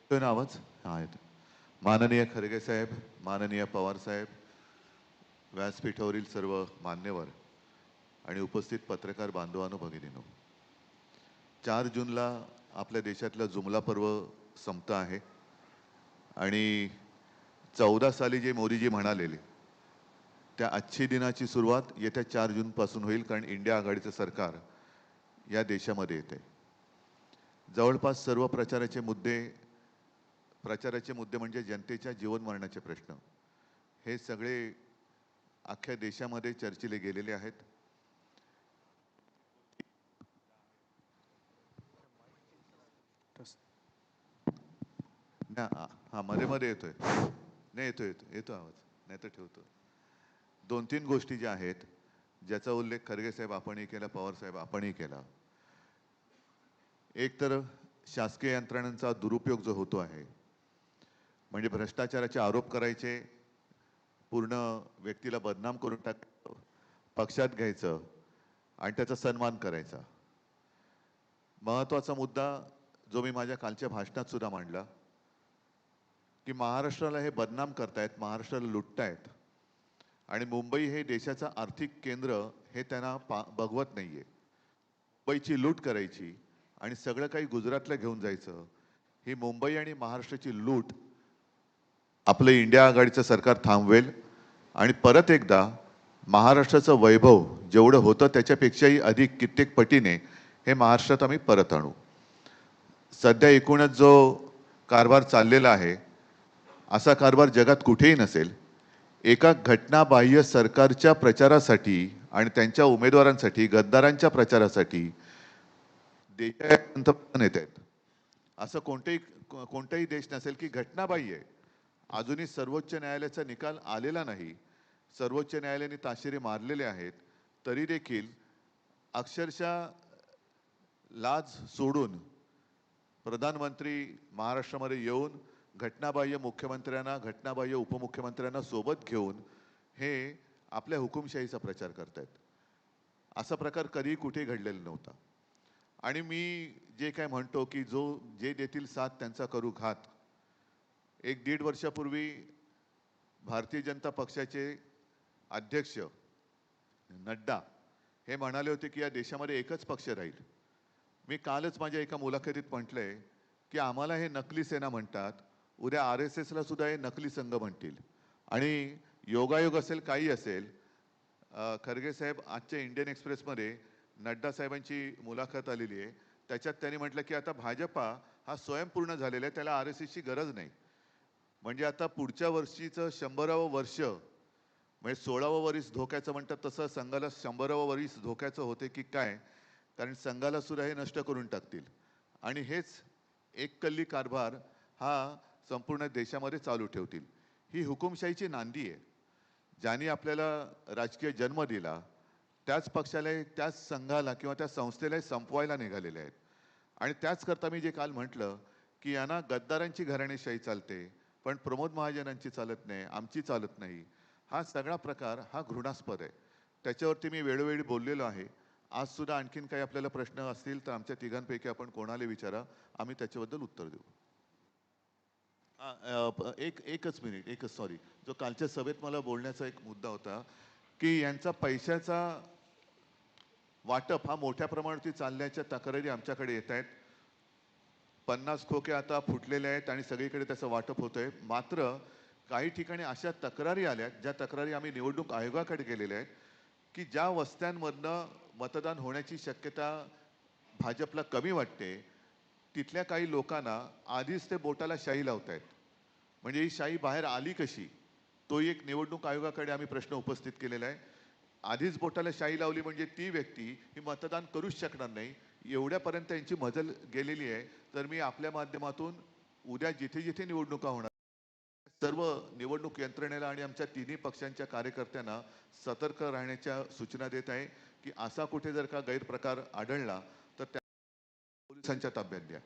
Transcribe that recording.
येतोय ना आवाज? हा येतो. माननीय खरगे साहेब, माननीय पवार साहेब, व्यासपीठावरील सर्व मान्यवर आणि उपस्थित पत्रकार बांधवांनो भगिनींनो, 4 जूनला आपल्या देशातला जुमला पर्व संपत आहे आणि 14 साली जे मोदीजी म्हणालेले त्या अच्छी दिनाची सुरुवात येत्या 4 जून पासून होईल, कारण इंडिया आघाडीचं सरकार या देशामध्ये येते. जवळपास सर्व प्रचाराचे मुद्दे म्हणजे जनतेच्या जीवन मरणाचे प्रश्न, हे सगळे अख्ख्या देशामध्ये चर्चिले गेलेले आहेत. हा मध्ये मध्ये येतोय, नाही येतो आवाज, नाही तर ठेवतो. 2-3 गोष्टी ज्या आहेत ज्याचा उल्लेख खरगे साहेब आपणही केला, पवार साहेब आपणही केला. एक तर शासकीय यंत्रणांचा दुरुपयोग जो होतो आहे, म्हणजे भ्रष्टाचाराचे आरोप करायचे, पूर्ण व्यक्तीला बदनाम करून पक्षात घ्यायचं आणि त्याचा सन्मान करायचा. महत्त्वाचा मुद्दा जो मी माझ्या कालच्या भाषणात सुद्धा मांडला, की महाराष्ट्राला हे बदनाम करतायत, महाराष्ट्राला लुटतायत आणि मुंबई हे देशाचं आर्थिक केंद्र हे त्यांना बघवत नाहीये. मुंबईची लूट करायची आणि सगळं काही गुजरातला घेऊन जायचं, ही मुंबई आणि महाराष्ट्राची लूट आपलं इंडिया आघाडीचं सरकार थांबवेल आणि परत एकदा महाराष्ट्राचं वैभव जेवढं होतं त्याच्यापेक्षाही अधिक कित्येक पटीने हे महाराष्ट्रात आम्ही परत आणू. सध्या एकूणच जो कारभार चाललेला आहे, असा कारभार जगात कुठेही नसेल. एका घटनाबाह्य सरकारच्या प्रचारासाठी आणि त्यांच्या उमेदवारांसाठी, गद्दारांच्या प्रचारासाठी देशात पंतप्रधान येत आहेत. असं कोणताही देश नसेल की घटनाबाह्य आहे. अजूनही सर्वोच्च न्यायालयाचा निकाल आलेला नाही, सर्वोच्च न्यायालयाने ताशेरे मारलेले आहेत, तरी देखील अक्षरशः लाज सोडून प्रधानमंत्री महाराष्ट्रामध्ये येऊन घटनाबाह्य मुख्यमंत्र्यांना, घटनाबाह्य उपमुख्यमंत्र्यांना सोबत घेऊन हे आपल्या हुकुमशाहीचा प्रचार करतायत. असा प्रकार कधीही कुठे घडलेला नव्हता. आणि मी जे काय म्हणतो की जे देतील साथ त्यांचा करू घात, 1-1.5 वर्षापूर्वी भारतीय जनता पक्षाचे अध्यक्ष नड्डा हे म्हणाले होते की या देशामध्ये एकच पक्ष राहील. मी कालच माझ्या एका मुलाखतीत म्हटलंय की आम्हाला हे नकली सेना म्हणतात, उद्या RSSला सुद्धा हे नकली संघ म्हणतील. आणि योगायोग असेल, काही असेल, खरगे साहेब आजच्या इंडियन एक्सप्रेसमध्ये नड्डा साहेबांची मुलाखत आलेली आहे, त्याच्यात त्यांनी म्हटलं की आता भाजपा हा स्वयंपूर्ण झालेला आहे, त्याला RSSची गरज नाही. म्हणजे आता पुढच्या वर्षीचं 100वे वर्ष, म्हणजे 16वं वर्ष धोक्याचं म्हणतात, तसं संघाला 100वे वर्ष धोक्याचं होते की काय, कारण संघाला सुद्धा हे नष्ट करून टाकतील. आणि हेच एक कल्ली कारभार हा संपूर्ण देशामध्ये चालू ठेवतील. ही हुकुमशाहीची नांदी आहे. ज्यांनी आपल्याला राजकीय जन्म दिला त्याच पक्षाला, त्याच संघाला किंवा त्या संस्थेला संपवायला निघालेले आहेत. आणि त्याच करता मी जे काल म्हटलं की यांना गद्दारांची घराणेशाही चालते, पण प्रमोद महाजनांची चालत नाही, आमची चालत नाही. हा सगळा प्रकार हा घृणास्पद आहे. त्याच्यावरती मी वेळोवेळी बोललेलो आहे. आज सुद्धा आणखीन काही आपल्याला प्रश्न असतील तर आमच्या तिघांपैकी आपण कोणाला विचारा, आम्ही त्याच्याबद्दल उत्तर देऊ. एकच मिनिट, सॉरी, जो कालच्या सभेत मला बोलण्याचा एक मुद्दा होता की यांचा पैशाचा वाटप हा मोठ्या प्रमाणावरती चालण्याच्या तक्रारी आमच्याकडे येत आहेत. 50 खोके आता फुटलेले आहेत आणि सगळीकडे त्याचं वाटप होतंय. मात्र काही ठिकाणी अशा तक्रारी आल्या, ज्या तक्रारी आम्ही निवडणूक आयोगाकडे गेलेल्या आहेत, की ज्या वस्त्यांमधनं मतदान होण्याची शक्यता भाजपला कमी वाटते, तिथल्या काही लोकांना आधीच ते बोटाला शाई लावतायत. म्हणजे ही शाई बाहेर आली कशी, तोही एक निवडणूक आयोगाकडे आम्ही प्रश्न उपस्थित केलेला आहे. आधीच बोटाला शाई लावली म्हणजे ती व्यक्ती ही मतदान करूच शकणार नाही, एवढ्यापर्यंत यांची मजल गेलेली आहे. तर मी आपल्या माध्यमातून उद्या जिथे जिथे निवडणुका होणार, सर्व निवडणूक यंत्रणेला आणि आमच्या तिन्ही पक्षांच्या कार्यकर्त्यांना सतर्क राहण्याच्या सूचना देत आहे की असा कुठे जर का गैरप्रकार आढळला तर त्या पोलिसांच्या ताब्यात द्या.